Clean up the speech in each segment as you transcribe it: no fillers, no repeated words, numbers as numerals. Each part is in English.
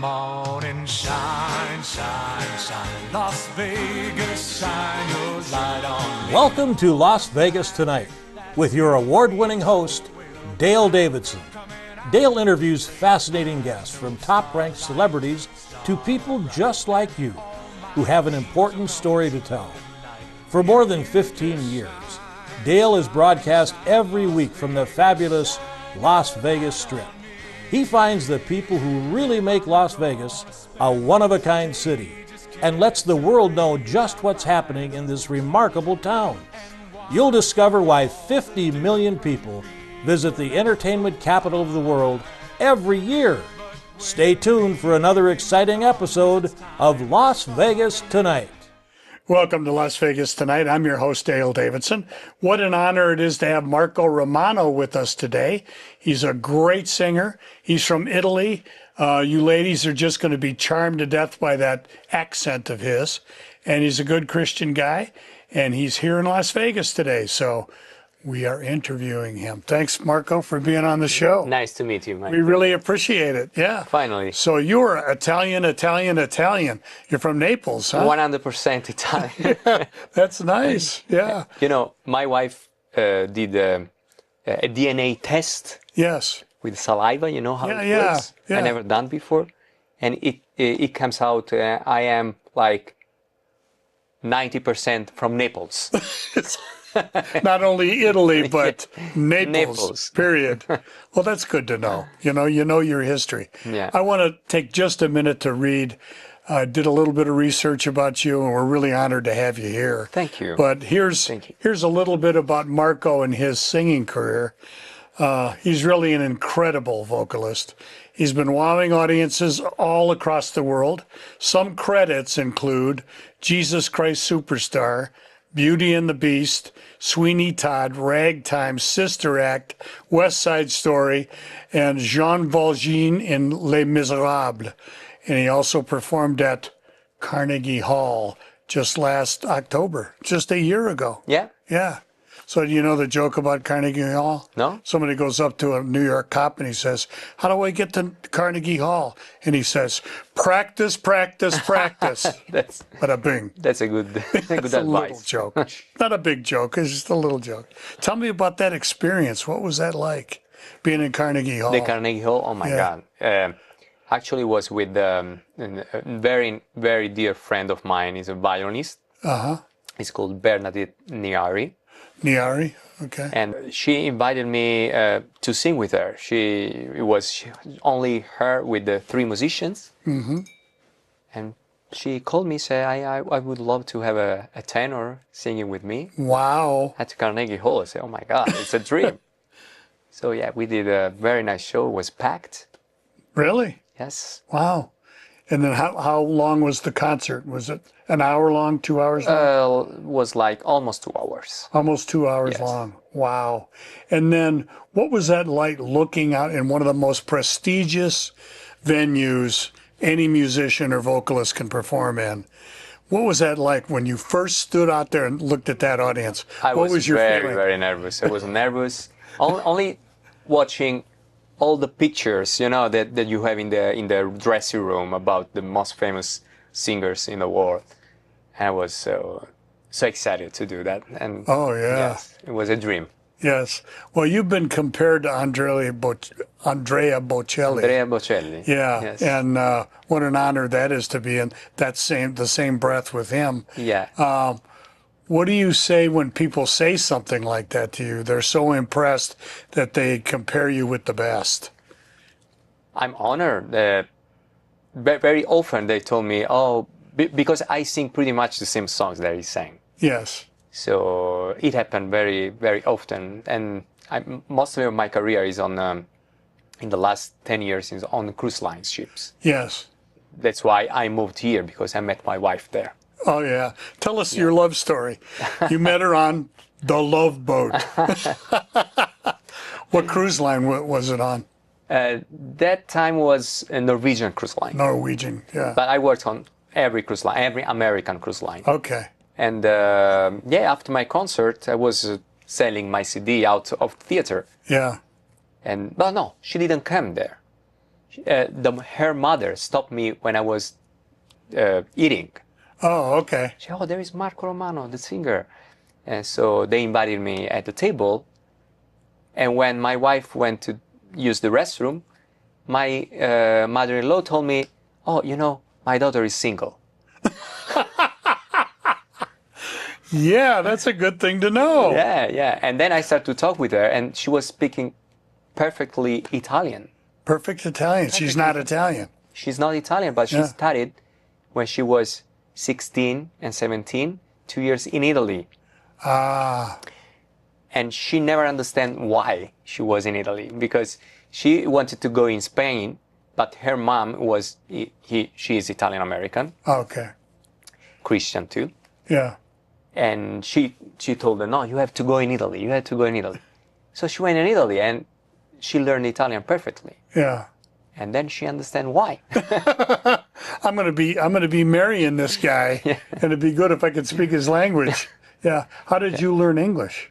Come on and shine, shine, shine. Las Vegas, shine your light on me. Welcome to Las Vegas Tonight with your award-winning host, Dale Davidson. Dale interviews fascinating guests from top-ranked celebrities to people just like you who have an important story to tell. For more than 15 years, Dale has broadcast every week from the fabulous Las Vegas Strip. He finds the people who really make Las Vegas a one-of-a-kind city and lets the world know just what's happening in this remarkable town. You'll discover why 50 million people visit the entertainment capital of the world every year. Stay tuned for another exciting episode of Las Vegas Tonight. Welcome to Las Vegas Tonight. I'm your host, Dale Davidson. What an honor it is to have Marco Romano with us today. He's a great singer. He's from Italy. You ladies are just going to be charmed to death by that accent of his. And he's a good Christian guy. And he's here in Las Vegas today. So we are interviewing him. Thanks, Marco, for being on the show. Nice to meet you, Mike. We really appreciate it. Yeah. Finally. So you're Italian. You're from Naples, huh? 100% Italian. That's nice. Yeah. You know, my wife did a DNA test. Yes. With saliva, you know how it works? Yeah. I never done before. And it comes out, I am like 90% from Naples. Not only Italy, but Naples, period. Well, that's good to know. You know your history. Yeah. I want to take just a minute to read. I did a little bit of research about you, and we're really honored to have you here. Thank you. But here's a little bit about Marco and his singing career. He's really an incredible vocalist. He's been wowing audiences all across the world. Some credits include Jesus Christ Superstar, Beauty and the Beast, Sweeney Todd, Ragtime, Sister Act, West Side Story, and Jean Valjean in Les Miserables. And he also performed at Carnegie Hall just last October, just a year ago. Yeah. Yeah. So do you know the joke about Carnegie Hall? No. Somebody goes up to a New York cop and he says, "How do I get to Carnegie Hall?" And he says, "Practice, practice, practice." Bada bing. That's a good That's advice. a little joke. Not a big joke. It's just a little joke. Tell me about that experience. What was that like, being in Carnegie Hall? The Carnegie Hall, oh my God. Actually was with a very, very dear friend of mine. He's a violinist. Uh-huh. He's called Bernadette Niari. Niari, okay. And she invited me to sing with her. It was only her with the three musicians. Mm-hmm. And she called me, said, I would love to have a tenor singing with me. Wow. At Carnegie Hall. I said, oh my God, it's a dream. So yeah, we did a very nice show. It was packed. Really? Yes. Wow. And then how long was the concert? Was it an hour long, 2 hours long? It was like almost 2 hours. Almost 2 hours long. Wow. And then what was that like looking out in one of the most prestigious venues any musician or vocalist can perform in? What was that like when you first stood out there and looked at that audience? What was your very, feeling? very nervous. I was nervous. Only watching all the pictures, that you have in the dressing room about the most famous singers in the world. And I was so excited to do that. And oh, yeah. Yes, it was a dream. Yes. Well, you've been compared to Andrea Bocelli. Andrea Bocelli. Yeah. Yes. And what an honor that is to be in the same breath with him. Yeah. What do you say when people say something like that to you? They're so impressed that they compare you with the best. I'm honored. Very often they told me, because I sing pretty much the same songs that he sang. Yes. So it happened very, very often. And most of my career is on, in the last 10 years, is on cruise line ships. Yes. That's why I moved here, because I met my wife there. Oh, yeah. Tell us your love story. You met her on the Love Boat. What cruise line was it on? That time was a Norwegian cruise line. Norwegian, yeah. But I worked on every cruise line, every American cruise line. Okay. And after my concert, I was selling my CD out of theater. Yeah. But no, she didn't come there. Her mother stopped me when I was eating. Oh, okay. She, oh, there is Marco Romano, the singer. And so they invited me at the table. And when my wife went to use the restroom, my mother-in-law told me, oh, you know, my daughter is single. Yeah, that's a good thing to know. Yeah, yeah. And then I started to talk with her, and she was speaking perfectly Italian. Perfect Italian. She's not Italian. She's not Italian, but she Yeah. studied when she was 16 and 17, 2 years in Italy. Ah, And she never understand why she was in Italy, because she wanted to go in Spain, but her mom was, she is Italian American, okay. Christian too. Yeah. And she told her, no, you have to go in Italy. You have to go in Italy. So she went in Italy and she learned Italian perfectly. Yeah. And then she understand why. I'm gonna be marrying this guy, and it'd be good if I could speak his language. Yeah. How did you learn English?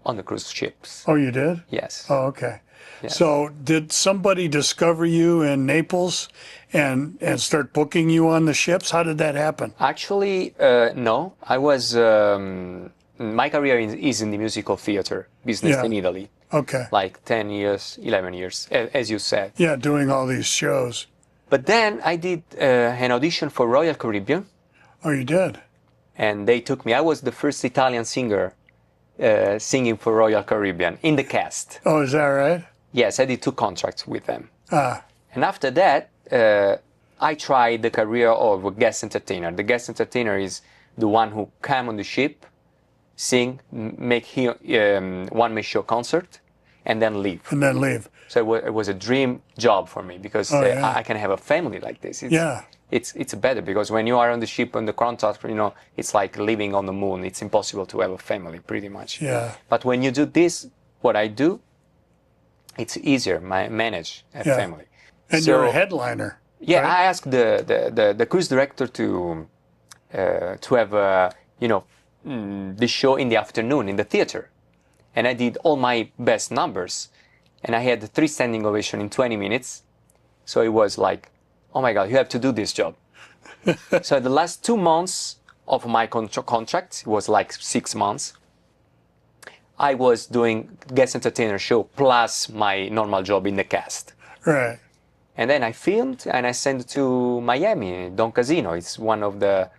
On the cruise ships. Oh, you did? Yes. Oh, okay. Yes. So did somebody discover you in Naples and start booking you on the ships? How did that happen? Actually, no. I was, my career is in the musical theater business Yeah. in Italy. Okay. Like 10 years, 11 years, as you said. Yeah, doing all these shows. But then I did an audition for Royal Caribbean, Oh, you did? and they took me. I was the first Italian singer singing for Royal Caribbean in the cast. Oh, is that right? Yes, I did 2 contracts with them. Ah, And after that, I tried the career of a guest entertainer. The guest entertainer is the one who come on the ship, sing, make one-man show concert, and then leave. and then leave. So it was a dream job for me, because Oh, yeah. I can have a family like this. Yeah. It's better, because when you are on the ship on the contract, you know, it's like living on the moon. It's impossible to have a family, pretty much. Yeah. But when you do this, what I do, it's easier manage a Yeah. family. And So- you're a headliner. Yeah, right? I asked the cruise director to have the show in the afternoon in the theater, and I did all my best numbers, and I had 3 standing ovation in 20 minutes. So it was like, oh my God, you have to do this job. So the last 2 months of my contract, it was like 6 months, I was doing guest entertainer show plus my normal job in the cast. Right. And then I filmed and I sent it to Miami, Don Casino. It's one of the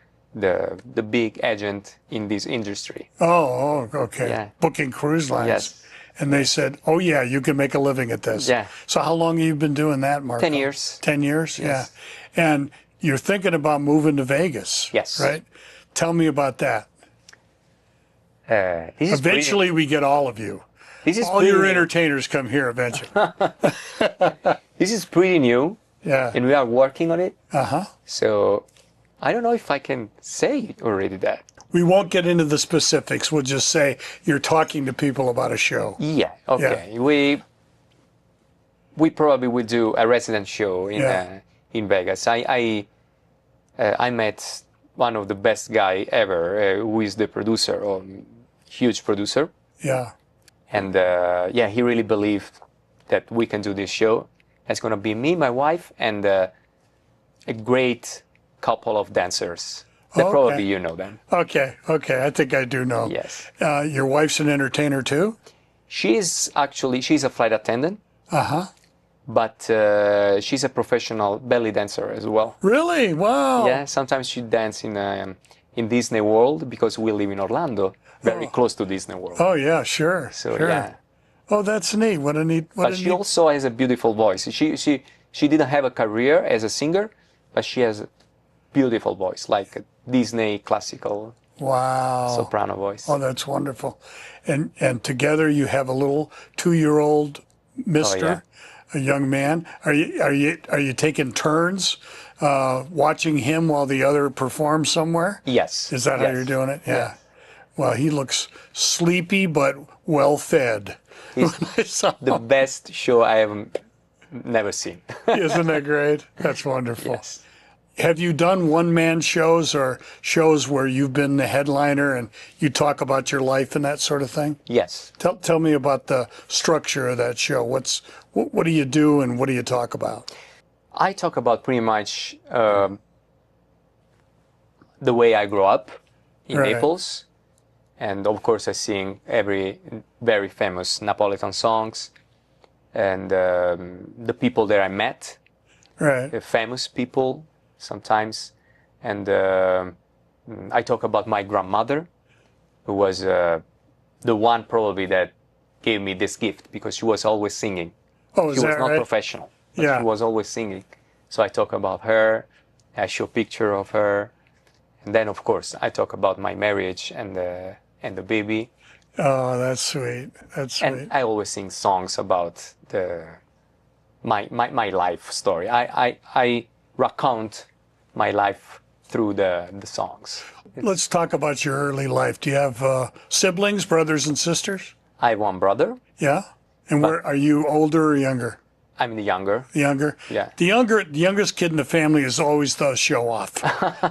big agent in this industry. Oh, okay. Yeah. Booking cruise lines. Yes. And they said, oh, yeah, you can make a living at this. Yeah. So how long have you been doing that, Marco? 10 years. 10 years? Yes. Yeah. And you're thinking about moving to Vegas. Yes. Right? Tell me about that. This is Eventually, we get all of you. This is All pretty your new. entertainers come here eventually. This is pretty new, Yeah. and we are working on it. Uh-huh. So I don't know if I can say already that. We won't get into the specifics. We'll just say you're talking to people about a show. Yeah. Okay. We probably will do a resident show in Vegas. I met one of the best guy ever, who is the producer, or huge producer. Yeah. And he really believed that we can do this show. It's going to be me, my wife, and a great couple of dancers. That Okay. probably you know them. Okay. I think I do know. Yes. Your wife's an entertainer too? She's a flight attendant, Uh-huh. but she's a professional belly dancer as well. Really? Wow. Yeah, sometimes she dances in Disney World, because we live in Orlando, very close to Disney World. Oh, yeah, sure. So sure. yeah. Oh, that's neat. What a neat. But she also has a beautiful voice. She didn't have a career as a singer, but she has a beautiful voice, like a Disney classical Wow. soprano voice. Oh, that's wonderful. And together you have a little 2-year-old mister, a young man. Are you taking turns watching him while the other performs somewhere? Yes. Is that how yes. you're doing it? Yeah. Yeah. Well, he looks sleepy but well fed. It's the best show I have never seen. Isn't that great? That's wonderful. Yes. Have you done one-man shows or shows where you've been the headliner and you talk about your life and that sort of thing? Yes. Tell me about the structure of that show. What do you do and what do you talk about? I talk about pretty much the way I grew up in Right. Naples. And of course, I sing every very famous Napolitan songs and the people that I met, Right. the famous people sometimes. And I talk about my grandmother, who was the one probably that gave me this gift because she was always singing. Oh, is She was that not right? professional, but Yeah. she was always singing. So I talk about her, I show picture of her. And then, of course, I talk about my marriage and the baby. Oh, that's sweet. That's sweet. And I always sing songs about my life story. I recount my life through the songs. Let's talk about your early life. Do you have siblings, brothers and sisters? I have one brother. Yeah. And where are you, older or younger? I'm the younger. Younger? Yeah. The youngest kid in the family is always the show off.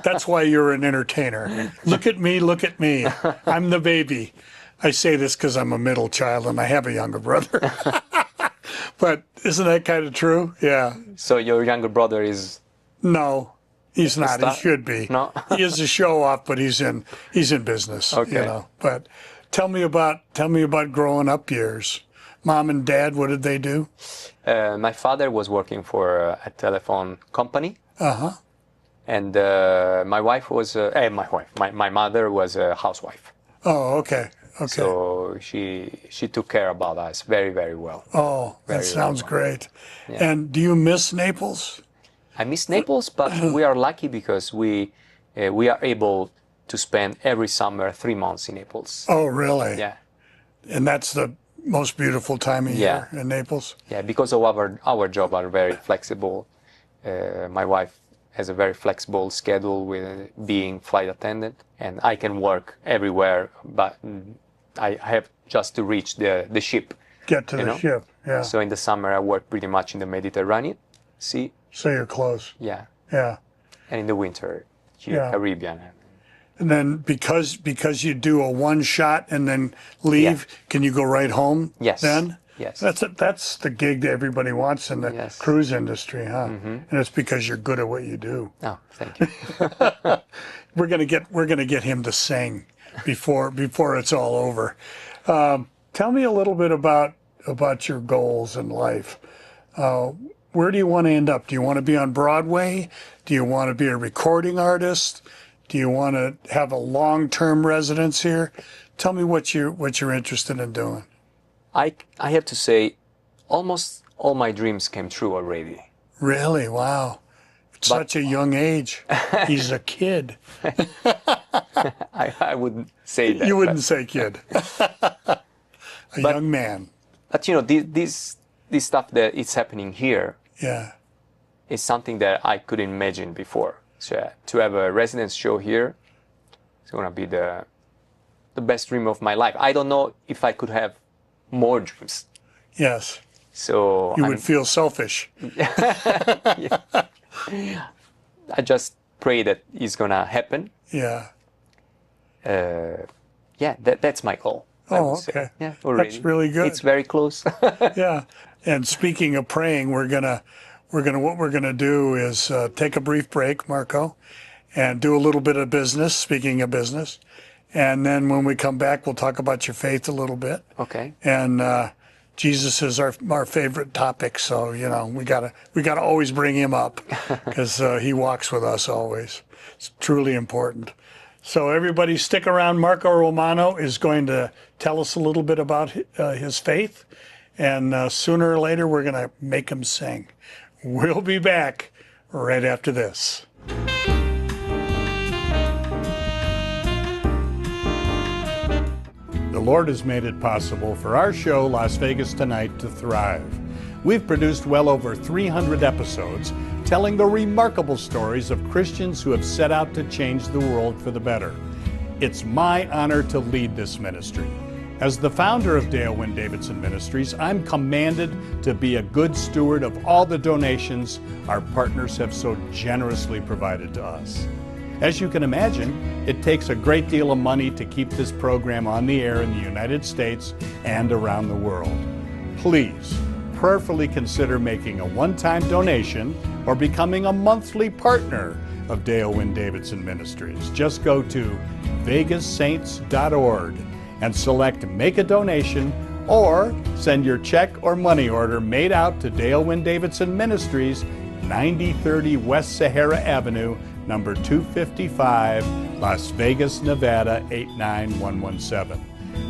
That's why you're an entertainer. Look at me, look at me. I'm the baby. I say this because I'm a middle child and I have a younger brother. But isn't that kind of true? Yeah. So your younger brother is... No, he's not. He not? should be. No? He is a show off, but he's in business. Okay. You know. But tell me about growing up years. Mom and dad, what did they do? My father was working for a telephone company. Uh-huh. And my wife was... my mother was a housewife. Oh, okay. Okay. So she took care about us very, very well. Oh, that Very sounds well. great. Yeah. And do you miss Naples? I miss Naples, but we are lucky because we are able to spend every summer 3 months in Naples. Oh, really? Yeah, And that's the most beautiful time of year in Naples? yeah, because of our job are very flexible. My wife has a very flexible schedule with being flight attendant, and I can work everywhere, but I have just to reach the ship. Get to You the know? ship, yeah. So in the summer I work pretty much in the Mediterranean Sea, So you're close, yeah, yeah. and in the winter, here, Yeah. Caribbean. And then because you do a one shot and then leave, can you go right home? Yes. Then Yes. that's the gig that everybody wants in the Yes. cruise industry, huh? And it's because you're good at what you do. Oh, thank you. We're gonna get him to sing before it's all over. Tell me a little bit about your goals in life. Where do you want to end up? Do you want to be on Broadway? Do you want to be a recording artist? Do you want to have a long-term residence here? Tell me what you're interested in doing. I have to say, almost all my dreams came true already. Really? Wow. At such a young age. He's a kid. I wouldn't say that. You wouldn't say kid. Young man. But you know, this stuff that is happening here Yeah. is something that I couldn't imagine before. So to have a residence show here, it's gonna be the best dream of my life. I don't know if I could have more dreams. Yes. So You would feel selfish. I just pray that it's gonna happen. Yeah. Yeah, that's my goal. I Oh, would say. okay. Yeah, already. That's really good. It's very close. Yeah. And speaking of praying, what we're gonna do is take a brief break, Marco, and do a little bit of business. Speaking of business, and then when we come back, we'll talk about your faith a little bit. Okay. And Jesus is our favorite topic, so you know we gotta always bring him up because he walks with us always. It's truly important. So everybody, stick around. Marco Romano is going to tell us a little bit about his faith, and sooner or later we're going to make him sing. We'll be back right after this. The Lord has made it possible for our show, Las Vegas Tonight, to thrive. We've produced well over 300 episodes telling the remarkable stories of Christians who have set out to change the world for the better. It's my honor to lead this ministry, As the founder of Dale Wynn Davidson Ministries, I'm commanded to be a good steward of all the donations our partners have so generously provided to us. As you can imagine, it takes a great deal of money to keep this program on the air in the United States and around the world. Please prayerfully consider making a one-time donation or becoming a monthly partner of Dale Wynn Davidson Ministries. Just go to vegassaints.org and select Make a Donation, or send your check or money order made out to Dale Wynn Davidson Ministries, 9030 West Sahara Avenue, number 255, Las Vegas, Nevada 89117.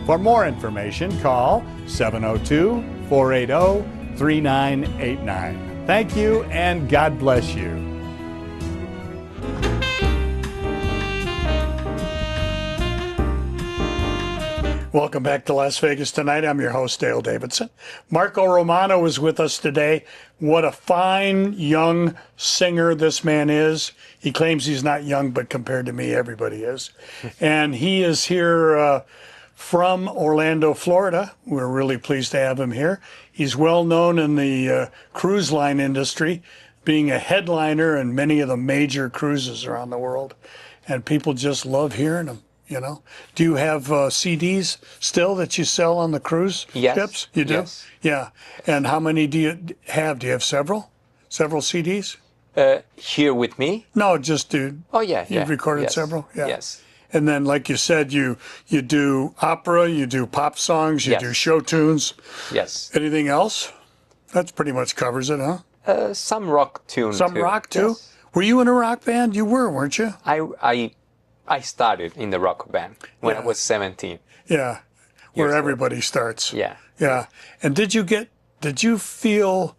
For more information, call 702-480-3989. Thank you, and God bless you. Welcome back to Las Vegas Tonight. I'm your host, Dale Davidson. Marco Romano is with us today. What a fine young singer this man is. He claims he's not young, but compared to me, everybody is. And he is here from Orlando, Florida. We're really pleased to have him here. He's well known in the cruise line industry, being a headliner in many of the major cruises around the world. And people just love hearing him. You know, do you have CDs still that you sell on the cruise ships? You do? Yes. Yeah. And how many do you have? Do you have several? Several CDs? Here with me? No, just do. Oh, yeah. You've recorded Yes. several? Yeah. Yes. And then, like you said, you do opera, you do pop songs, you Yes. do show tunes. Yes. Anything else? That pretty much covers it, huh? Some rock tune Some too. rock, too? Yes. Were you in a rock band? You were, weren't you? I started in the rock band when I Yeah. was 17. Yeah. Where Years old. everybody starts. Yeah. Yeah. And did you feel,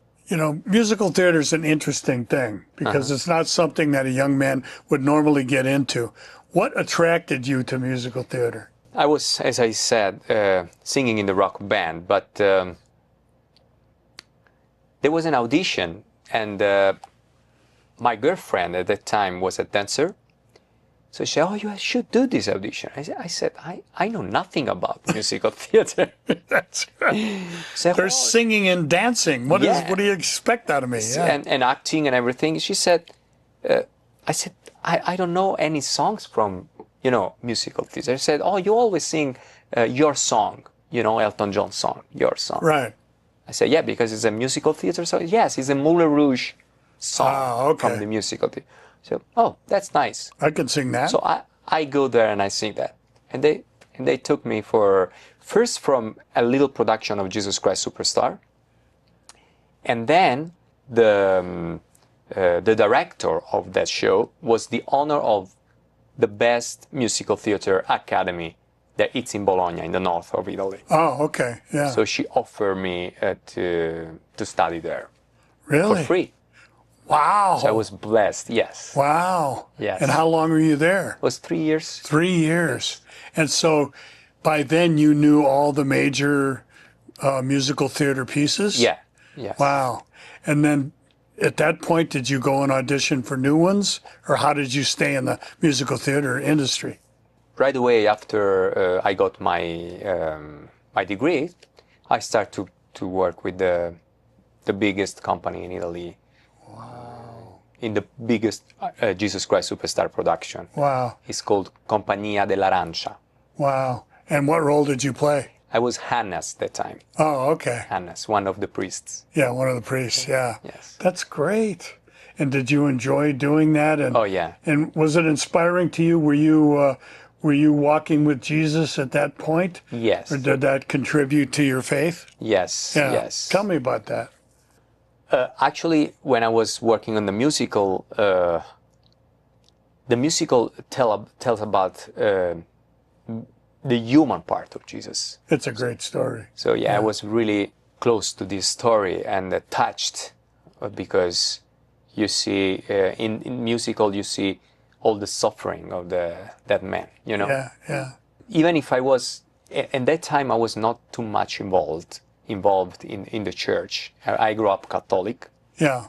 musical theater is an interesting thing because it's not something that a young man would normally get into. What attracted you to musical theater? I was, as I said, singing in the rock band, but there was an audition, and my girlfriend at that time was a dancer. So she said, "Oh, you should do this audition." I said, I know nothing about musical theater. That's right. So, They're singing and dancing. What Yeah. do you expect out of me? Yeah. and acting and everything. She said, I said, I don't know any songs from, musical theater. I said, "Oh, you always sing your song, Elton John song, your song." Right. I said, "Yeah, because it's a musical theater song." "Yes, it's a Moulin Rouge song Ah, okay. from the musical theater." So, "Oh, that's nice." I can sing that. So I go there and I sing that. And they took me first from a little production of Jesus Christ Superstar. And then the director of that show was the owner of the best musical theater academy that it's in Bologna, in the north of Italy. Oh, okay. Yeah. So she offered me to study there really? for free. Wow. So I was blessed, yes. Wow. Yes. And how long were you there? It was 3 years. 3 years. And so by then you knew all the major musical theater pieces? Yeah, yes. Wow. And then at that point, did you go and audition for new ones? Or how did you stay in the musical theater industry? Right away after I got my degree, I started to work with the biggest company in Italy. Wow. In the biggest Jesus Christ Superstar production. Wow. It's called Compagnia dell'Arancia. Wow. And what role did you play? I was Hannes that time. Oh, okay. Hannes, one of the priests. Yeah, one of the priests. Yeah. Yes. That's great. And did you enjoy doing that? And, Oh, yeah. And was it inspiring to you? Were you walking with Jesus at that point? Yes. Or did that contribute to your faith? Yes, Yeah. yes. Tell me about that. Actually, when I was working on the musical tells about the human part of Jesus. It's a great story. So I was really close to this story and touched because you see in musical you see all the suffering of that man. Yeah, yeah. Even if I was at that time I was not too much involved in the church. I grew up Catholic. Yeah.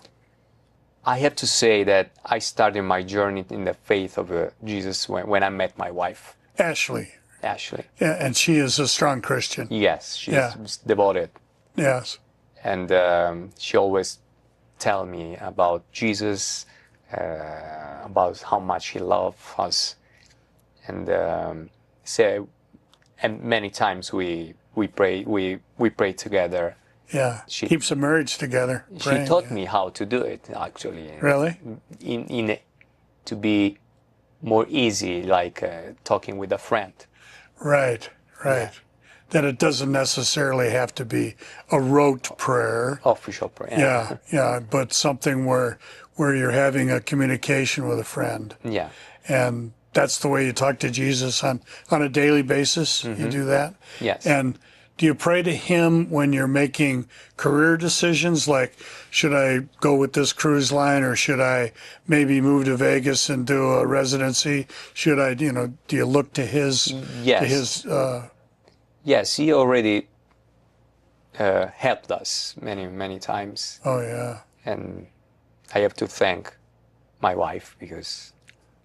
I have to say that I started my journey in the faith of Jesus when I met my wife. Ashley. Ashley. Yeah, and she is a strong Christian. Yes, she's Yeah. devoted. Yes. And she always tell me about Jesus, about how much he loved us. And and many times we pray together. Yeah. She- Keeps a marriage together. She praying, taught yeah. me how to do it, actually. Really? To be more easy, like talking with a friend. Right. Right. That it doesn't necessarily have to be a rote prayer. Official prayer. Yeah. Yeah. But something where you're having a communication with a friend. Yeah. And that's the way you talk to Jesus on a daily basis. You do that? Yes. And do you pray to him when you're making career decisions, like should I go with this cruise line, or should I maybe move to Vegas and do a residency? Should I, do you look to his, Yes. to his, Yes, he already helped us many times. oh yeah, And I have to thank my wife because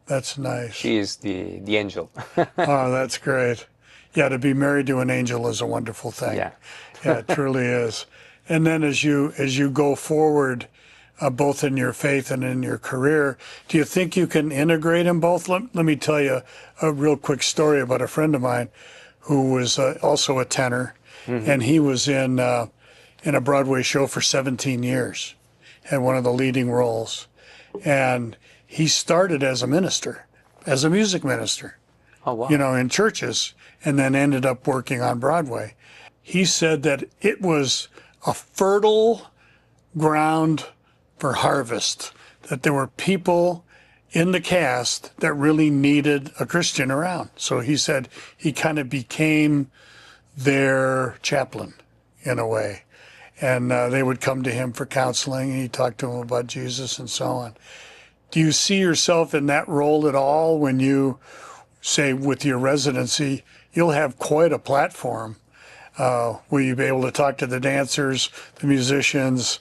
that's nice. she is the angel. Oh, that's great. Yeah, to be married to an angel is a wonderful thing. Yeah. Yeah, it truly is. And then as you go forward, both in your faith and in your career, do you think you can integrate them both? Let me tell you a real quick story about a friend of mine who was also a tenor, and he was in a Broadway show for 17 years, had one of the leading roles, and he started as a minister, as a music minister. Oh, wow. In churches, and then ended up working on Broadway. He said that it was a fertile ground for harvest, that there were people in the cast that really needed a Christian around. So he said he kind of became their chaplain in a way. And they would come to him for counseling, and he talked to them about Jesus and so on. Do you see yourself in that role at all when you, say, with your residency, you'll have quite a platform? Will you be able to talk to the dancers, the musicians,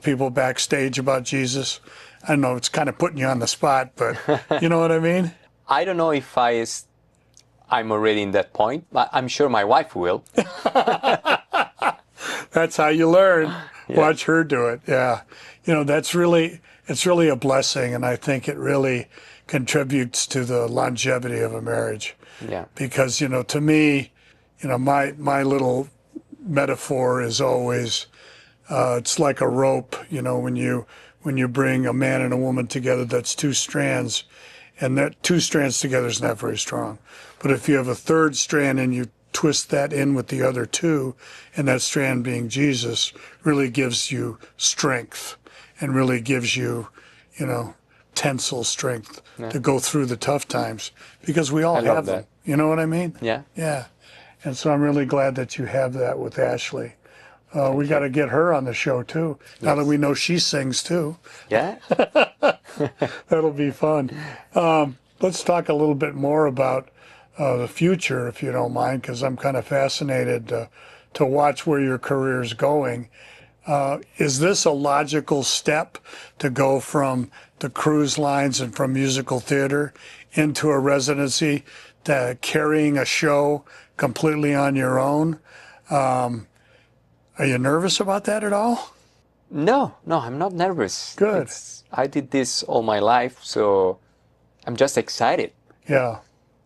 people backstage about Jesus? I know it's kind of putting you on the spot, but you know what I mean? I don't know if I'm already in that point, but I'm sure my wife will. That's how you learn. Yeah. Watch her do it. Yeah. It's really a blessing, and I think it really contributes to the longevity of a marriage. Yeah. Because, to me, my little metaphor is always, it's like a rope, when you bring a man and a woman together, that's two strands, and that two strands together is not very strong. But if you have a third strand and you twist that in with the other two, and that strand being Jesus, really gives you strength and really gives you, tensile strength to go through the tough times, because we all have them. You know what I mean? Yeah. Yeah. And so I'm really glad that you have that with Ashley. We got to get her on the show too, now that we know she sings too. Yeah. That'll be fun. Let's talk a little bit more about the future, if you don't mind, because I'm kind of fascinated to watch where your career is going. Is this a logical step to go from the cruise lines and from musical theater into a residency, to carrying a show completely on your own? Are you nervous about that at all? No, I'm not nervous. Good. I did this all my life, so I'm just excited. Yeah.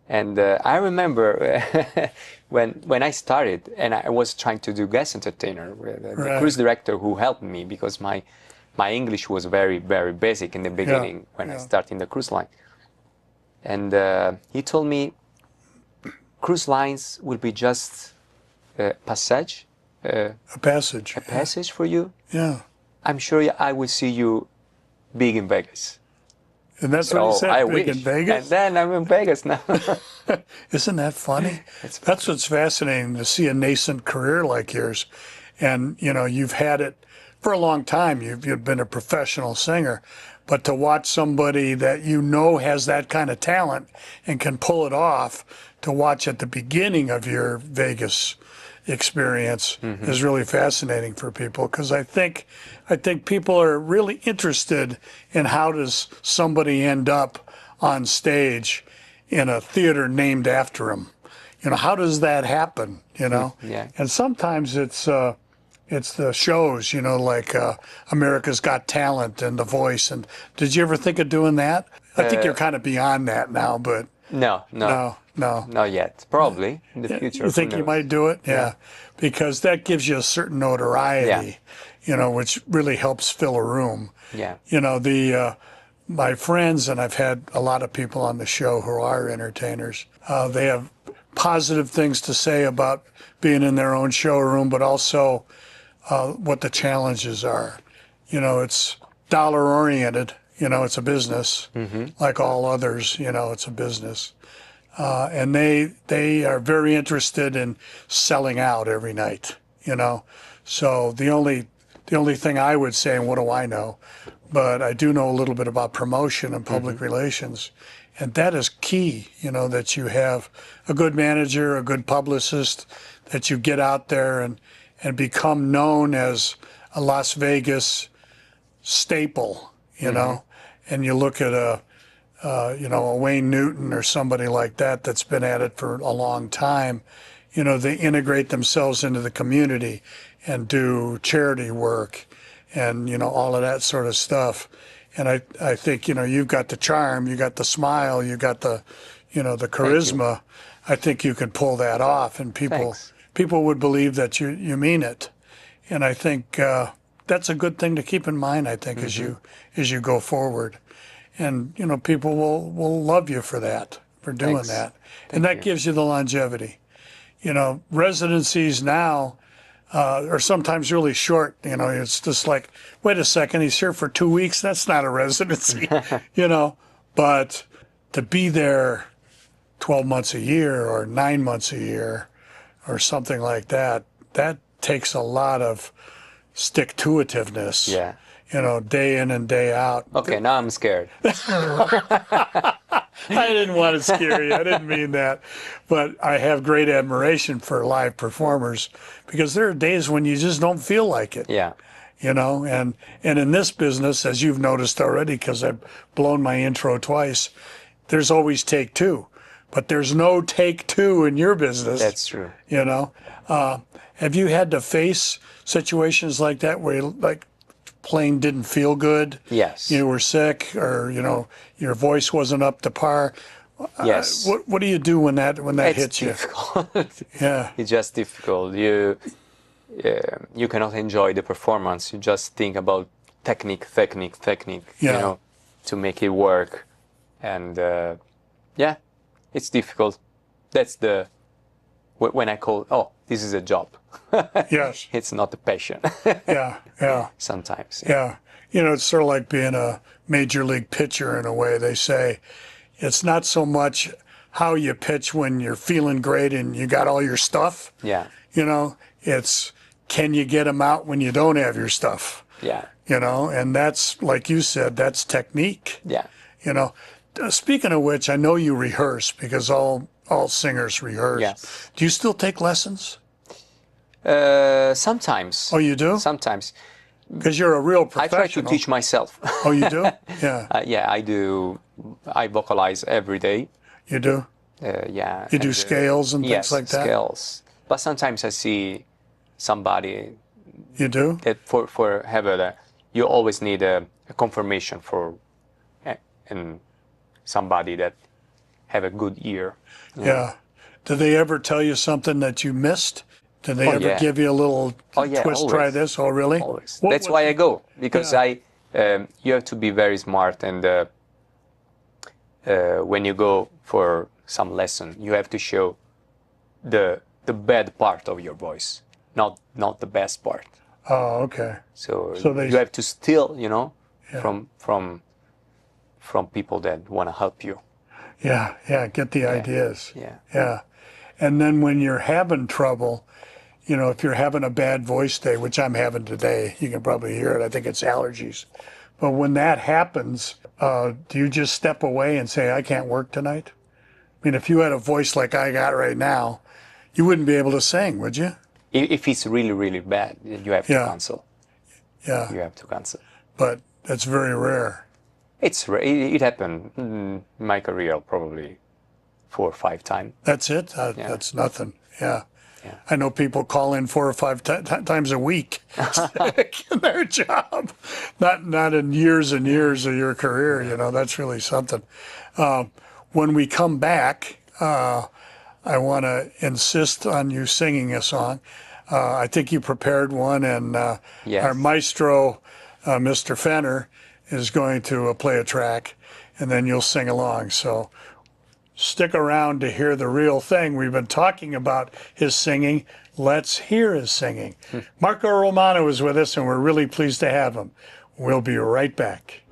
And I remember when I started, and I was trying to do guest entertainer with the cruise director who helped me, because my English was very, very basic in the beginning when I started in the cruise line. And he told me, cruise lines will be just a passage. A passage For you. Yeah. I'm sure I will see you big in Vegas. And that's what he said, I big wish. in Vegas? And then I'm in Vegas now. Isn't that funny? That's what's fascinating, to see a nascent career like yours. And, you've had it for a long time. You've been a professional singer. But to watch somebody that has that kind of talent and can pull it off, to watch at the beginning of your Vegas experience is really fascinating for people, because I think people are really interested in how does somebody end up on stage in a theater named after him. how does that happen? Yeah. And sometimes it's the shows, like America's Got Talent and The Voice. And did you ever think of doing that? I think you're kind of beyond that now, but No, no. not yet. Probably in the future. You think who you knows? might do it? Yeah. Because that gives you a certain notoriety, which really helps fill a room. Yeah. My friends, and I've had a lot of people on the show who are entertainers, they have positive things to say about being in their own showroom, but also what the challenges are. It's dollar oriented, it's a business, like all others, it's a business. And they are very interested in selling out every night, So the only thing I would say, and what do I know, but I do know a little bit about promotion and public relations, and that is key, that you have a good manager, a good publicist, that you get out there and become known as a Las Vegas staple, and you look at a Wayne Newton or somebody like that that's been at it for a long time, they integrate themselves into the community and do charity work and, all of that sort of stuff. And I think, you've got the charm, you got the smile, you got the, the charisma. I think you could pull that off, and people would believe that you mean it. And I think that's a good thing to keep in mind, I think, as you go forward. And, people will love you for that, for doing that. And that gives you the longevity. Residencies now are sometimes really short. It's just like, wait a second, he's here for 2 weeks. That's not a residency, But to be there 12 months a year or 9 months a year or something like that, that takes a lot of stick-to-itiveness. Yeah. Day in and day out. Okay, now I'm scared. I didn't want to scare you. I didn't mean that. But I have great admiration for live performers because there are days when you just don't feel like it. Yeah. And in this business, as you've noticed already, because I've blown my intro twice, there's always take two. But there's no take two in your business. That's true. Have you had to face situations like that where playing didn't feel good? Yes. You were sick, or your voice wasn't up to par. Yes. What do you do when that hits you? Difficult. Yeah. It's just difficult. You cannot enjoy the performance. You just think about technique. Yeah. To make it work, and it's difficult. That's when I call. This is a job. Yes. It's not a passion. Yeah. Sometimes. Yeah. It's sort of like being a major league pitcher in a way. They say it's not so much how you pitch when you're feeling great and you got all your stuff. Yeah. It's can you get them out when you don't have your stuff? Yeah. And that's, like you said, that's technique. Yeah. Speaking of which, I know you rehearse because all singers rehearse. Yes. Do you still take lessons? Sometimes. Oh, you do? Sometimes. Because you're a real I professional. try to teach myself. Oh, you do? Yeah. Yeah, I do. I vocalize every day. You do? Yeah. You do scales and things like that? Yes, scales. But sometimes I see somebody You do? that for have you always need a confirmation for and somebody that have a good ear. Yeah. Do they ever tell you something that you missed? Do they ever yeah. give you a little twist? Always. Try this. Oh, really? Always. That's why I go, because you have to be very smart, and when you go for some lesson, you have to show the bad part of your voice, not the best part. Oh, okay. So they- you have to steal, from people that want to help you. Yeah, get the ideas. Yeah. Yeah. And then when you're having trouble, if you're having a bad voice day, which I'm having today, you can probably hear it. I think it's allergies. But when that happens, do you just step away and say, I can't work tonight? I mean, if you had a voice like I got right now, you wouldn't be able to sing, would you? If it's really, really bad, you have to cancel. Yeah. You have to cancel. But that's very rare. It happened in my career probably 4 or 5 times. That's it? That's nothing. Yeah. I know people call in 4 or 5 times a week in their job. Not in years and years of your career, you know. That's really something. When we come back, I want to insist on you singing a song. I think you prepared one, and Yes. our maestro, Mr. Fenner, is going to play a track, and then you'll sing along. So stick around to hear the real thing. We've been talking about his singing. Let's hear his singing. Marco Romano is with us, and we're really pleased to have him. We'll be right back.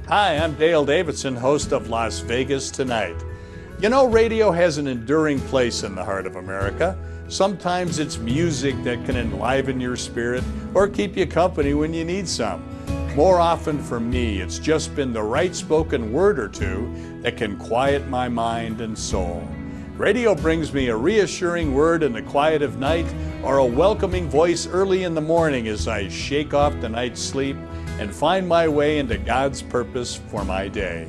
Hi, I'm Dale Davidson, host of Las Vegas Tonight. You know, radio has an enduring place in the heart of America. Sometimes it's music that can enliven your spirit or keep you company when you need some. More often for me, it's just been the right spoken word or two that can quiet my mind and soul. Radio brings me a reassuring word in the quiet of night or a welcoming voice early in the morning as I shake off the night's sleep and find my way into God's purpose for my day.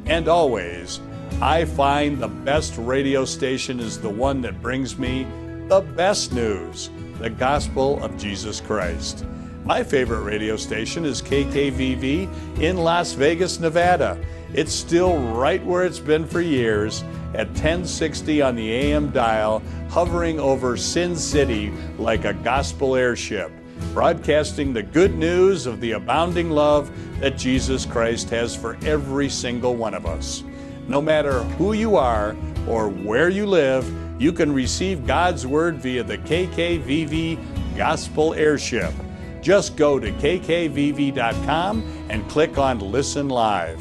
And always, I find the best radio station is the one that brings me the best news, the gospel of Jesus Christ. My favorite radio station is KKVV in Las Vegas, Nevada. It's still right where it's been for years at 1060 on the AM dial, hovering over Sin City like a gospel airship, broadcasting the good news of the abounding love that Jesus Christ has for every single one of us. No matter who you are or where you live, you can receive God's Word via the KKVV Gospel Airship. Just go to kkvv.com and click on Listen Live.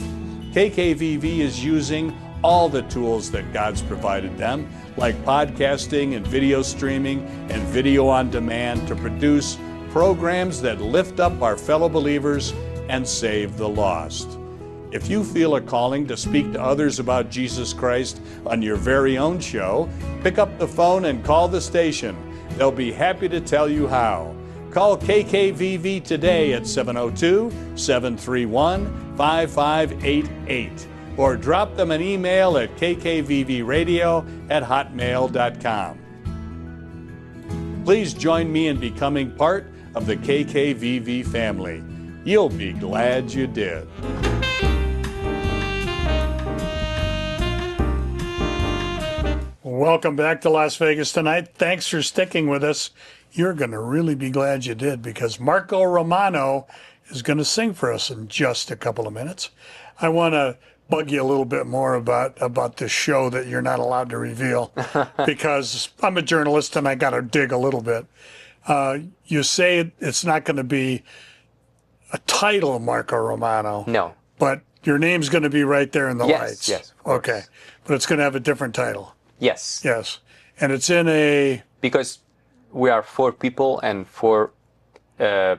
KKVV is using all the tools that God's provided them, like podcasting and video streaming and video on demand, to produce programs that lift up our fellow believers and save the lost. If you feel a calling to speak to others about Jesus Christ on your very own show, pick up the phone and call the station. They'll be happy to tell you how. Call KKVV today at 702-731-5588 or drop them an email at kkvvradio@hotmail.com. Please join me in becoming part of the KKVV family. You'll be glad you did. Welcome back to Las Vegas Tonight. Thanks for sticking with us. You're going to really be glad you did, because Marco Romano is going to sing for us in just a couple of minutes. I want to bug you a little bit more about this show that you're not allowed to reveal, because I'm a journalist and I got to dig a little bit. You say it's not going to be a title of Marco Romano. No. But your name's going to be right there in the lights. Yes, of course. Okay. But it's going to have a different title. Yes. Yes. And it's in a... Because we are 4 people and 4 4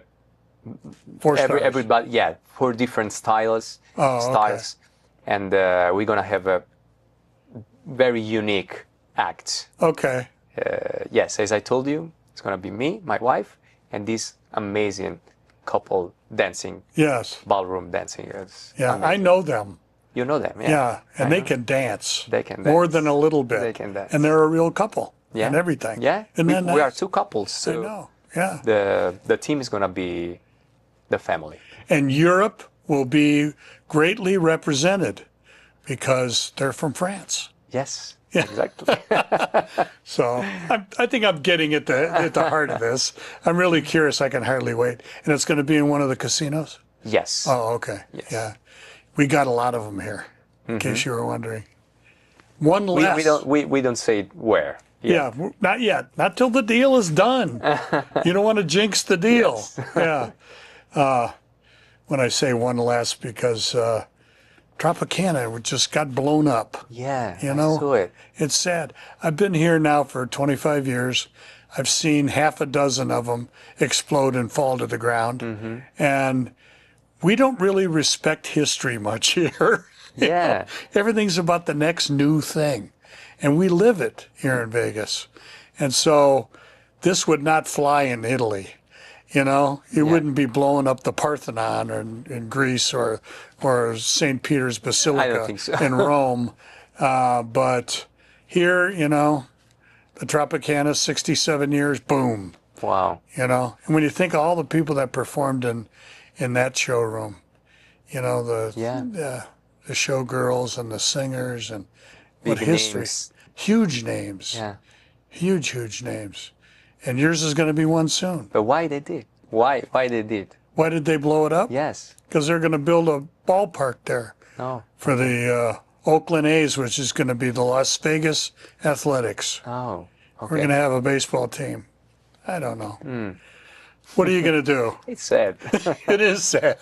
stars. everybody, 4 different styles. Okay. And we're gonna have a very unique act. Okay. Yes, as I told you, it's gonna be me, my wife, and this amazing couple dancing. Yes. Ballroom dancing. It's Yeah, amazing. I know them. You know them, yeah. Yeah, and I they know. can dance. They can More dance. than a little bit. They can dance. And they're a real couple. Yeah. And everything. Yeah, And we, then we are 2 couples, I so know. Yeah. the team is gonna be the family. And Europe will be greatly represented because they're from France. Yes, Yeah. exactly. So I think I'm getting at the heart of this. I'm really curious. I can hardly wait. And it's going to be in one of the casinos? Yes. Oh, okay. Yes. Yeah. We got a lot of them here, in case you were wondering. One less. We don't say where. Yeah, not yet. Not till the deal is done. You don't want to jinx the deal. Yes. Yeah. When I say one less, because Tropicana just got blown up. Yeah, You know, I saw it. It's sad. I've been here now for 25 years. I've seen half a dozen of them explode and fall to the ground. And we don't really respect history much here. You know, Yeah. everything's about the next new thing. And we live it here in Vegas. And so this would not fly in Italy. You know, you wouldn't be blowing up the Parthenon in Greece or St. Peter's Basilica I don't think so. in Rome. But here, you know, the Tropicana, 67 years, boom. Wow. You know, and when you think of all the people that performed in that showroom, you know, the showgirls and the singers and what Big history. names. Huge names. Yeah. Huge names. And yours is going to be one soon. But why they did? Why they did? Why did they blow it up? Yes. Because they're going to build a ballpark there No. for the Oakland A's, which is going to be the Las Vegas Athletics. Oh. We're Okay. going to have a baseball team. I don't know. What are you going to do? It's sad. It is sad.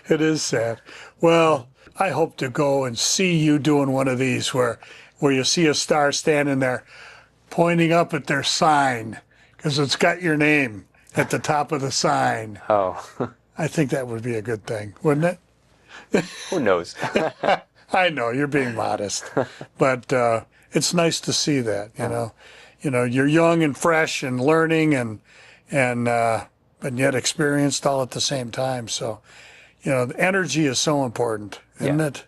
It is sad. Well, I hope to go and see you doing one of these where you see a star standing there pointing up at their sign because it's got your name at the top of the sign. Oh. I think that would be a good thing, wouldn't it? Who knows? I know you're being modest, but it's nice to see that. You know, you're young and fresh and learning and yet experienced all at the same time. So, you know, the energy is so important, isn't it?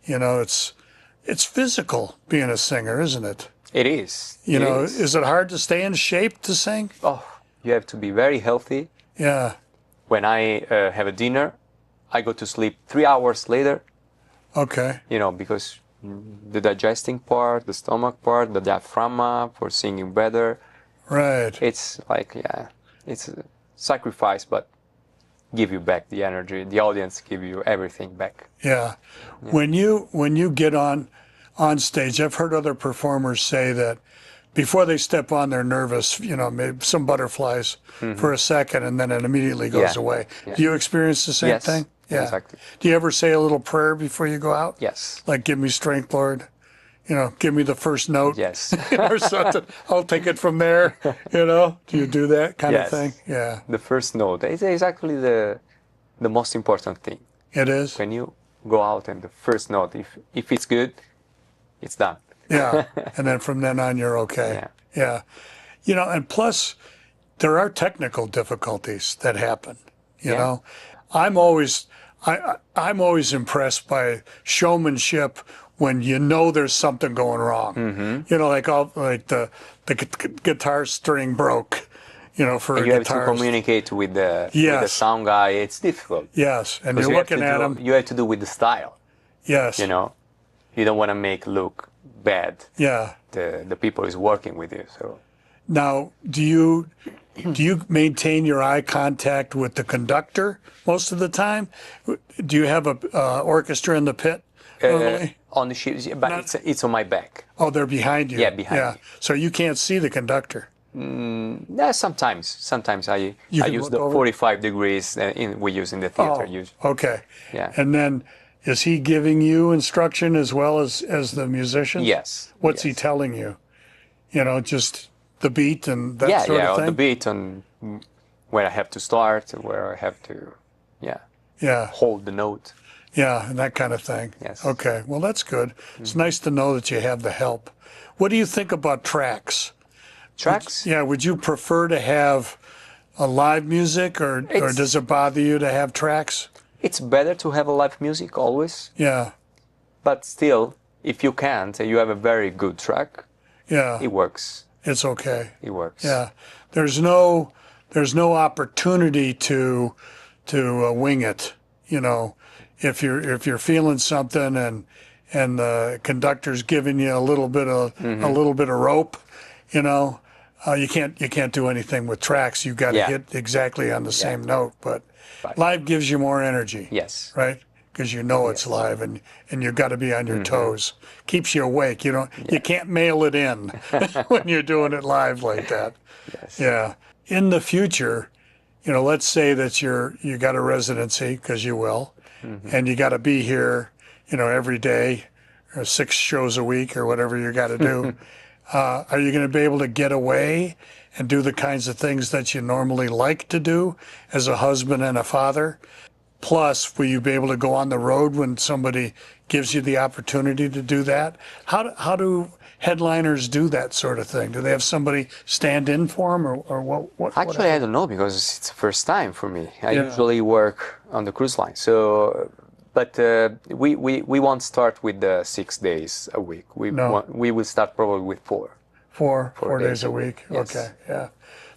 You know, it's physical being a singer, isn't it? It is. You It know, is. is it hard to stay in shape to sing? Oh, you have to be very healthy. Yeah. When I have a dinner, I go to sleep 3 hours later. Okay. You know, because the digesting part, the stomach part, the diaphragm for singing better. Right. It's like, it's a sacrifice, but give you back the energy. The audience give you everything back. Yeah. When you get on stage, I've heard other performers say that before they step on, they're nervous, you know, maybe some butterflies for a second and then it immediately goes Yeah. away. Yeah. Do you experience the same Yes, thing? Yeah. exactly. Do you ever say a little prayer before you go out? Yes. Like, give me strength, Lord. You know, give me the first note. Yes. Or something. I'll take it from there. You know, do you do that kind Yes. of thing? Yeah, The first note is exactly the most important thing. it is. When you go out and the first note, if it's good, it's done. Yeah. And then from then on, you're okay. Yeah. Yeah. You know, and plus, there are technical difficulties that happen. You Yeah. know, I'm always impressed by showmanship when you know there's something going wrong. Mm-hmm. You know, like the guitar string broke. You know, for And a you have guitarist. to communicate with the Yes. sound guy. It's difficult. Yes, and Because you're you have to looking at do- them. You have to do with the style. Yes. You know, you don't want to make look bad. Yeah. The people is working with you. So Now, do you maintain your eye contact with the conductor most of the time? Do you have a orchestra in the pit normally? on the ship, but it's on my back. Oh, they're behind you. Yeah, behind me. So you can't see the conductor. Yeah, sometimes I can use look the over? 45 degrees we use in the theater. Okay. Yeah. And then, is he giving you instruction as well as the musicians? Yes. What's he yes. telling you? You know, just the beat and that Yeah, sort yeah, of on thing? the beat, on where I have to start, where I have to, Yeah. hold the note. Yeah, and that kind of thing. Yes. Okay, well, that's good. It's nice to know that you have the help. What do you think about tracks? Tracks? Yeah, would you prefer to have a live music or does it bother you to have tracks? It's better to have a live music always, Yeah, but still, if you can't, and you have a very good track, yeah, it works. it's okay. It works. Yeah, there's no opportunity to wing it. You know, if you're feeling something and the conductor's giving you a little bit of rope, you know, you can't do anything with tracks. You've got to Yeah. hit exactly on the same note. But live gives you more energy. Yes. Right. Because you know it's live and you've got to be on your toes. Keeps you awake. You can't mail it in when you're doing it live like that. Yes. Yeah. In the future, you know, let's say that you got a residency, because you will, and you got to be here, you know, every day, or 6 shows a week or whatever you got to do. Are you going to be able to get away and do the kinds of things that you normally like to do as a husband and a father? Plus, will you be able to go on the road when somebody gives you the opportunity to do that? How do headliners do that sort of thing? Do they have somebody stand in for them, or what? Actually, I don't know because it's the first time for me. I Yeah. usually work on the cruise line. So, but we won't start with the 6 days a week. No. We will start probably with 4. Four days a week. Yes. Okay, yeah.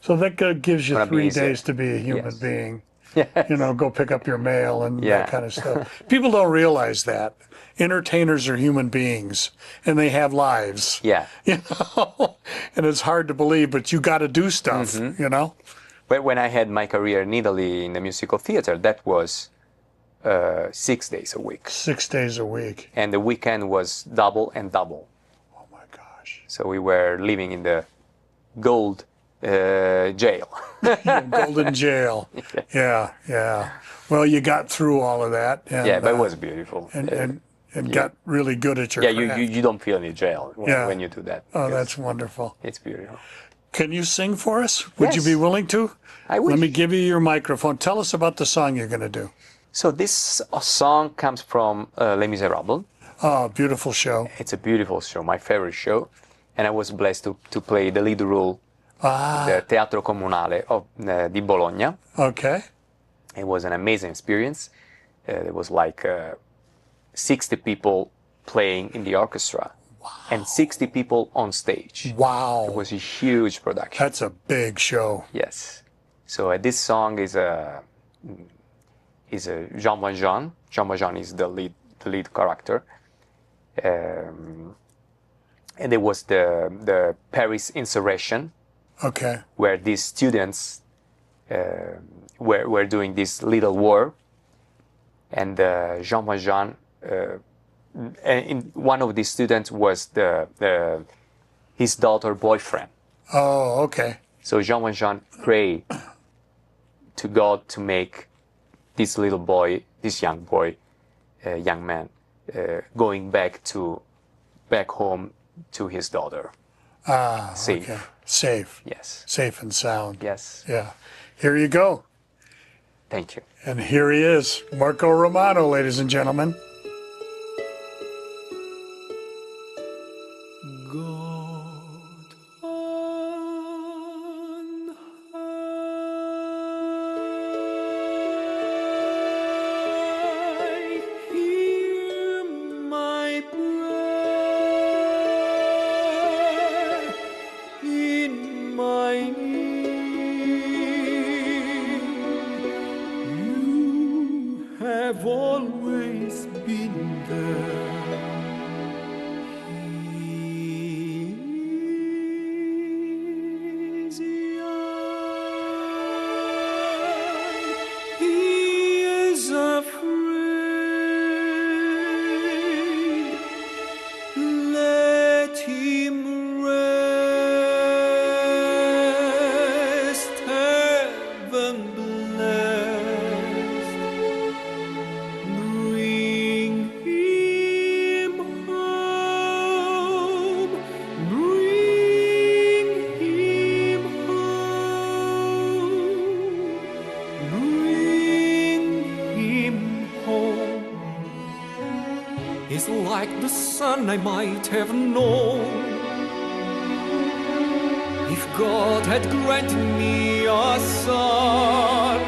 So that gives you Gonna be 3 easier. days to be a human Yes. being. Yes. You know, go pick up your mail and Yeah. that kind of stuff. People don't realize that. Entertainers are human beings and they have lives. Yeah. You know, and it's hard to believe, but you got to do stuff, Mm-hmm. you know? But when I had my career in Italy in the musical theater, that was 6 days a week. 6 days a week. And the weekend was double and double. Oh my gosh. So we were living in the gold jail. Golden jail. Yeah, yeah. Well, you got through all of that. And, Yeah, but it was beautiful. and got really good at your Yeah, craft. you don't feel any jail Yeah. when you do that. Oh, because that's wonderful. it's beautiful. Can you sing for us? Would you Yes. be willing to? I wish. Let me give you your microphone. Tell us about the song you're going to do. So this song comes from Les Miserables. Oh, beautiful show. It's a beautiful show, my favorite show, and I was blessed to play the lead role in the Teatro Comunale di Bologna. Okay. It was an amazing experience. There was like 60 people playing in the orchestra and 60 people on stage. Wow. It was a huge production. That's a big show. Yes. So this song is a Jean Valjean. Jean Valjean is the lead character. And it was the Paris insurrection, Okay. where these students were doing this little war, and Jean Valjean, and one of these students was his daughter boyfriend. Oh, okay. So Jean Valjean prayed to God to make this little boy, this young boy, young man, going back home to his daughter. Safe. Okay. Safe. Yes. Safe and sound. Yes. Yeah. Here you go. Thank you. And here he is, Marco Romano, ladies and gentlemen. God on high, hear my prayer in my need. You have always been there. He is afraid. Let him rest, heaven blessed. Bring him home. Bring him home. Bring him home. It's like the sun I might have known if God had granted me a son.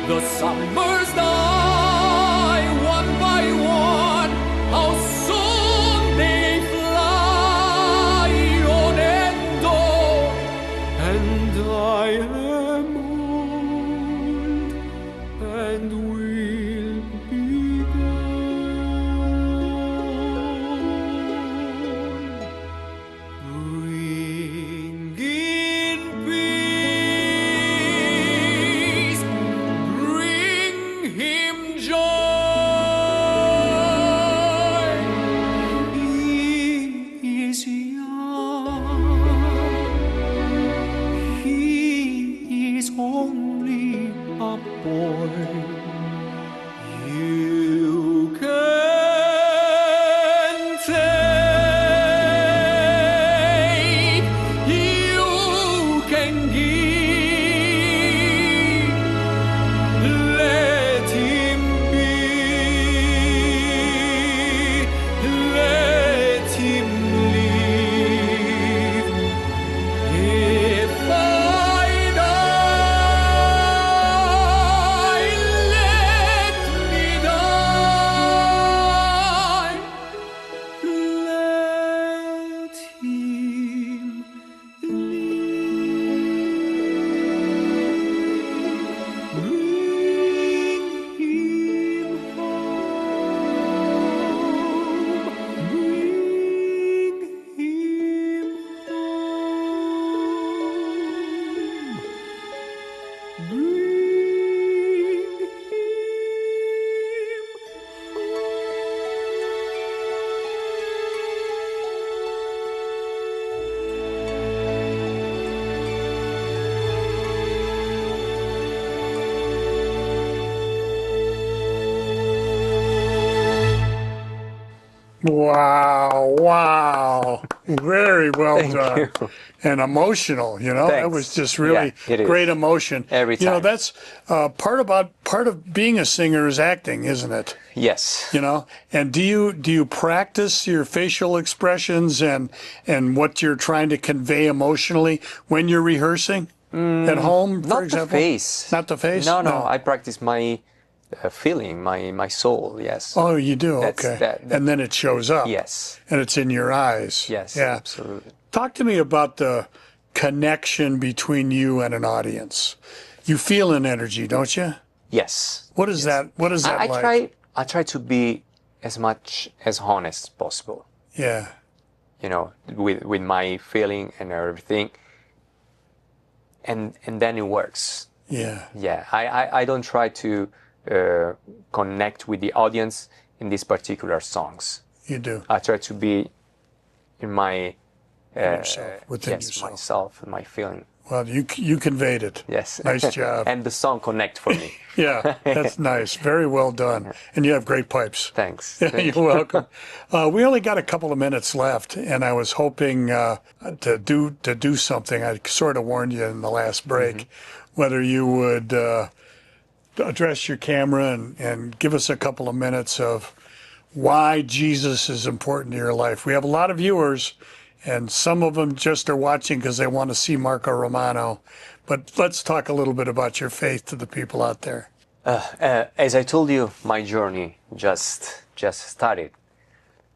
The summers die one by one. How soon they fly on and on. And I am old and will be gone. Bring in peace, bring him joy. He is young, he is only a boy. You can take, you can give. Let him be, let him live. Wow, wow. Very well Thank done. you. And emotional, you know, it was Thanks. just really Yeah, it is. great emotion. Every You know, time. that's part of being a singer is acting, isn't it? Yes. You know, and do you practice your facial expressions and what you're trying to convey emotionally when you're rehearsing at home, for Not the example? face. Not the face? No. I practice my feeling, my soul. Yes. Oh, you do? That's Okay. that. And then it shows up. Yes. And it's in your eyes. Yes. Yeah. Absolutely. Talk to me about the connection between you and an audience. You feel an energy, don't you? Yes. What is that? What is that I like? try to be as much as honest as possible. Yeah. You know, with my feeling and everything. And then it works. Yeah. Yeah. I don't try to connect with the audience in these particular songs. You do. I try to be in my Yourself, within yes, yourself. myself and my feeling. Well, you conveyed it. Yes. Nice job. And the song connect for me. Yeah, that's nice. Very well done. And you have great pipes. Thanks. Yeah, Thank you're welcome. We only got a couple of minutes left, and I was hoping to do something. I sort of warned you in the last break, whether you would address your camera and give us a couple of minutes of why Jesus is important to your life. We have a lot of viewers, and some of them just are watching because they want to see Marco Romano. But let's talk a little bit about your faith to the people out there. As I told you, my journey just started,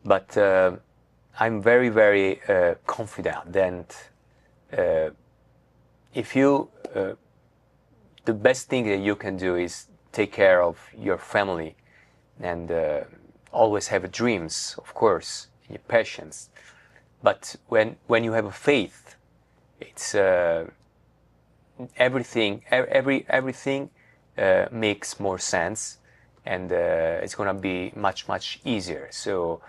but I'm very, very confident that if you, the best thing that you can do is take care of your family and always have dreams, of course, and your passions. But when you have a faith, it's everything makes more sense, and it's gonna be much easier. So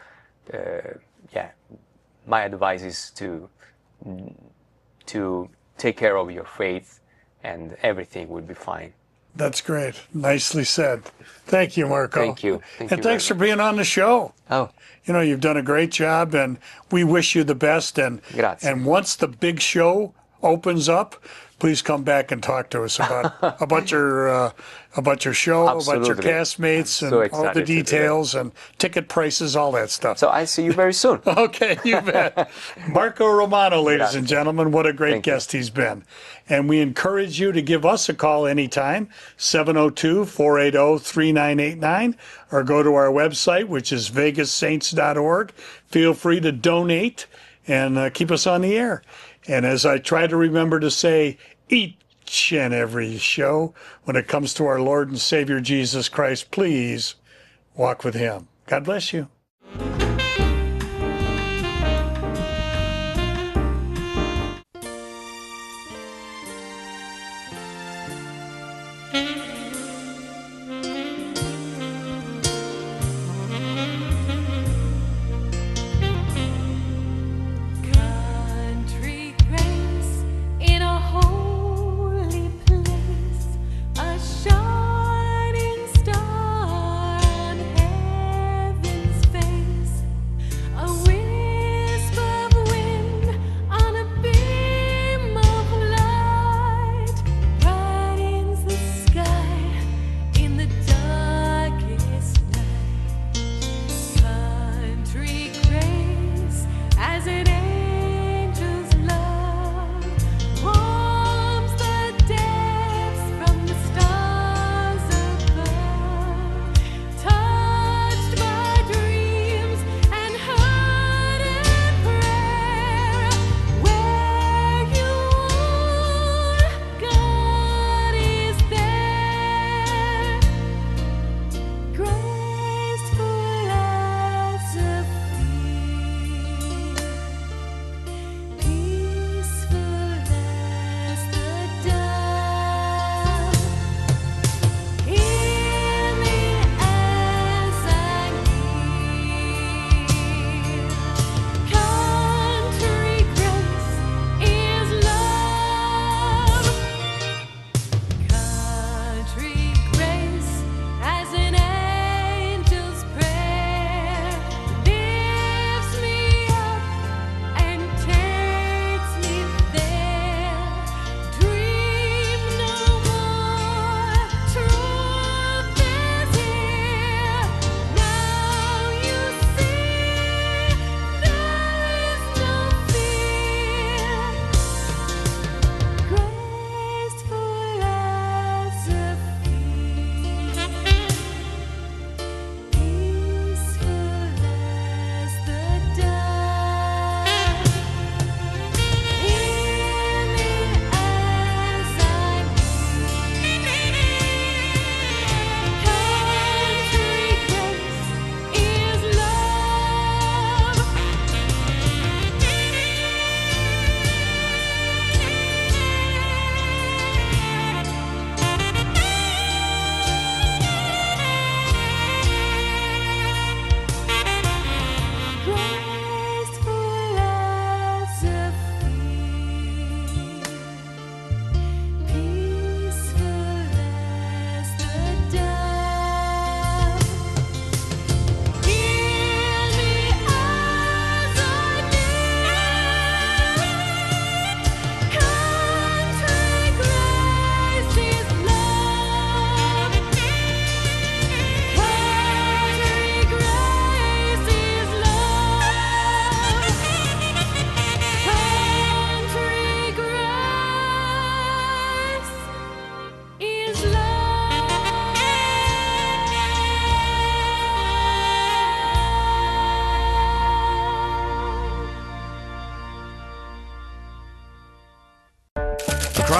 yeah, my advice is to take care of your faith, and everything will be fine. That's great. Nicely said. Thank you, Marco. Thank you. Thank and you thanks for very being on the show. Oh, You know, you've done a great job, and we wish you the best. Grazie. And once the big show opens up, please come back and talk to us about your show, about your Absolutely. castmates, and So all excited the to do that. details and ticket prices, all that stuff. so I see you very soon. Okay, you bet. Marco Romano, ladies and gentlemen, what a great Thank you. guest he's been. And we encourage you to give us a call anytime, 702-480-3989, or go to our website, which is vegassaints.org. Feel free to donate and keep us on the air. And as I try to remember to say each and every show, when it comes to our Lord and Savior Jesus Christ, please walk with him. God bless you. Country grace in a holy place, a shining star on heaven's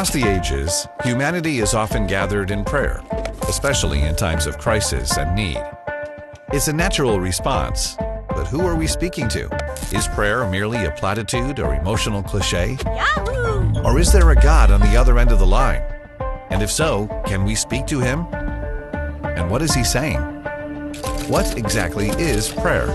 Across the ages, humanity is often gathered in prayer, especially in times of crisis and need. It's a natural response, but who are we speaking to? Is prayer merely a platitude or emotional cliche? Yahoo! Or is there a God on the other end of the line? And if so, can we speak to Him? And what is He saying? What exactly is prayer?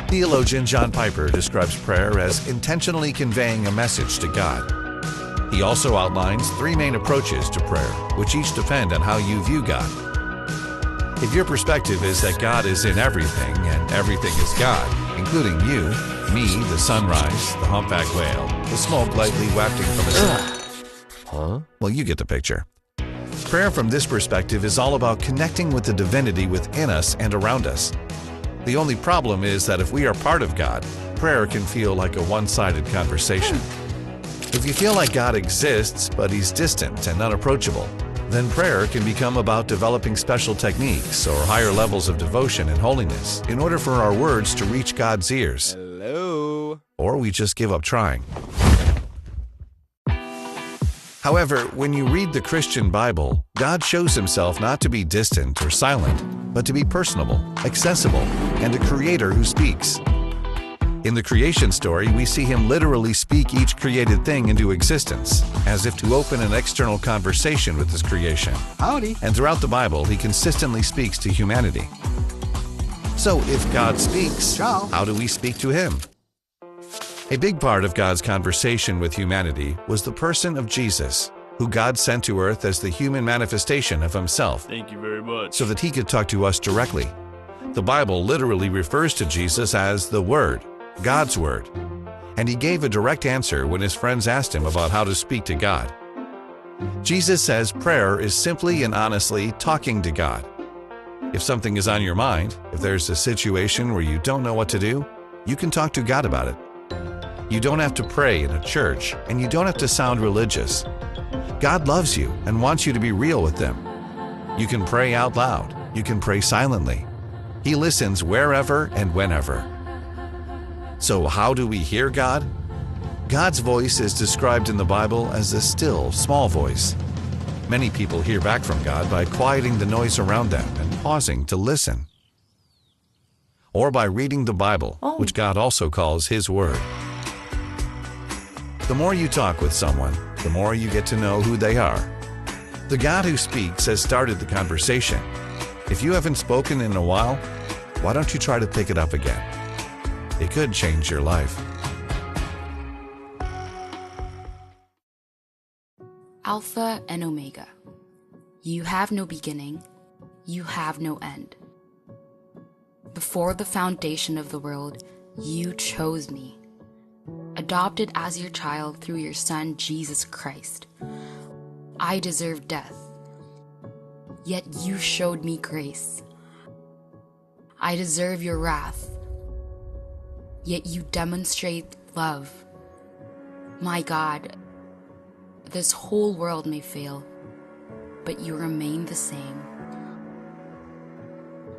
Theologian John Piper describes prayer as intentionally conveying a message to God. He also outlines 3 main approaches to prayer, which each depend on how you view God. If your perspective is that God is in everything and everything is God, including you, me, the sunrise, the humpback whale, the smoke lightly wafting from his mouth, well, you get the picture. Prayer from this perspective is all about connecting with the divinity within us and around us. The only problem is that if we are part of God, prayer can feel like a one-sided conversation. If you feel like God exists, but He's distant and unapproachable, then prayer can become about developing special techniques or higher levels of devotion and holiness in order for our words to reach God's ears. Hello? Or we just give up trying. However, when you read the Christian Bible, God shows Himself not to be distant or silent, but to be personable, accessible, and a creator who speaks. In the creation story, we see Him literally speak each created thing into existence, as if to open an external conversation with His creation. Howdy. And throughout the Bible, He consistently speaks to humanity. So if God speaks, Ciao. how do we speak to Him? A big part of God's conversation with humanity was the person of Jesus, who God sent to earth as the human manifestation of Himself. Thank you very much. So that He could talk to us directly. The Bible literally refers to Jesus as the Word, God's Word. And He gave a direct answer when His friends asked Him about how to speak to God. Jesus says prayer is simply and honestly talking to God. If something is on your mind, if there's a situation where you don't know what to do, you can talk to God about it. You don't have to pray in a church, and you don't have to sound religious. God loves you and wants you to be real with Him. You can pray out loud. You can pray silently. He listens wherever and whenever. So how do we hear God? God's voice is described in the Bible as a still, small voice. Many people hear back from God by quieting the noise around them and pausing to listen. Or by reading the Bible, which God also calls His Word. The more you talk with someone, the more you get to know who they are. The God who speaks has started the conversation. If you haven't spoken in a while, why don't you try to pick it up again? It could change your life. Alpha and Omega. You have no beginning, you have no end. Before the foundation of the world, you chose me. Adopted as your child through your Son, Jesus Christ. I deserved death, yet you showed me grace. I deserve your wrath, yet you demonstrate love. My God, this whole world may fail, but you remain the same.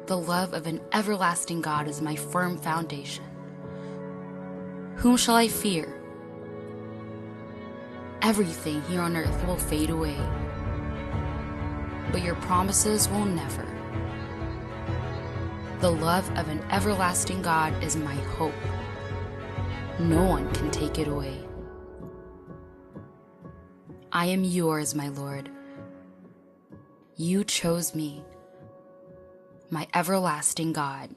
The love of an everlasting God is my firm foundation. Whom shall I fear? Everything here on earth will fade away, but your promises will never. The love of an everlasting God is my hope. No one can take it away. I am yours, my Lord. You chose me, my everlasting God.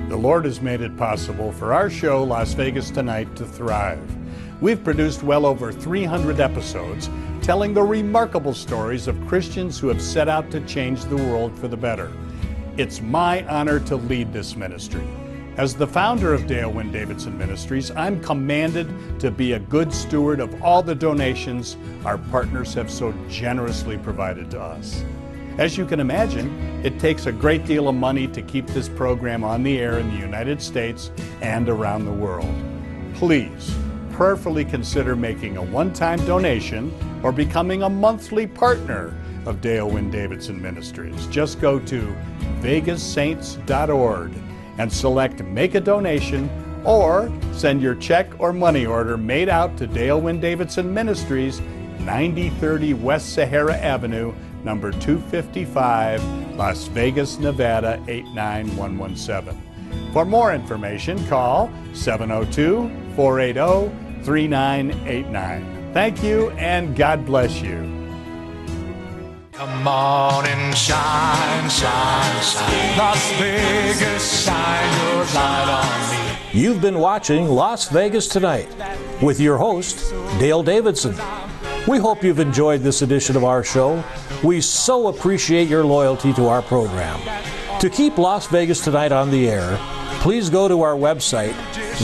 The Lord has made it possible for our show, Las Vegas Tonight, to thrive. We've produced well over 300 episodes telling the remarkable stories of Christians who have set out to change the world for the better. It's my honor to lead this ministry. As the founder of Dale Wynne Davidson Ministries, I'm commanded to be a good steward of all the donations our partners have so generously provided to us. As you can imagine, it takes a great deal of money to keep this program on the air in the United States and around the world. Please prayerfully consider making a one-time donation or becoming a monthly partner of Dale Wynne Davidson Ministries. Just go to vegassaints.org and select Make a Donation or send your check or money order made out to Dale Wynn Davidson Ministries, 9030 West Sahara Avenue, number 255, Las Vegas, Nevada 89117. For more information, call 702-480-3989. Thank you, and God bless you. Come on and shine, shine, shine. Las Vegas, shine your light on me. You've been watching Las Vegas Tonight with your host, Dale Davidson. We hope you've enjoyed this edition of our show. We so appreciate your loyalty to our program. To keep Las Vegas Tonight on the air, please go to our website,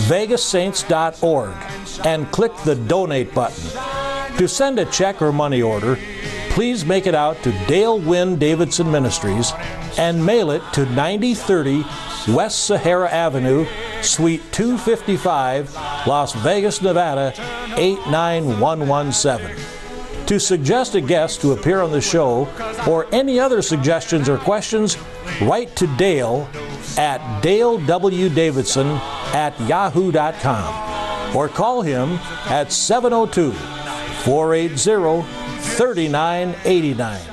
vegassaints.org, and click the Donate button. To send a check or money order, please make it out to Dale Wynn Davidson Ministries and mail it to 9030 West Sahara Avenue, Suite 255, Las Vegas, Nevada 89117. To suggest a guest to appear on the show or any other suggestions or questions, write to Dale at dalewdavidson@yahoo.com or call him at 702-480-3989.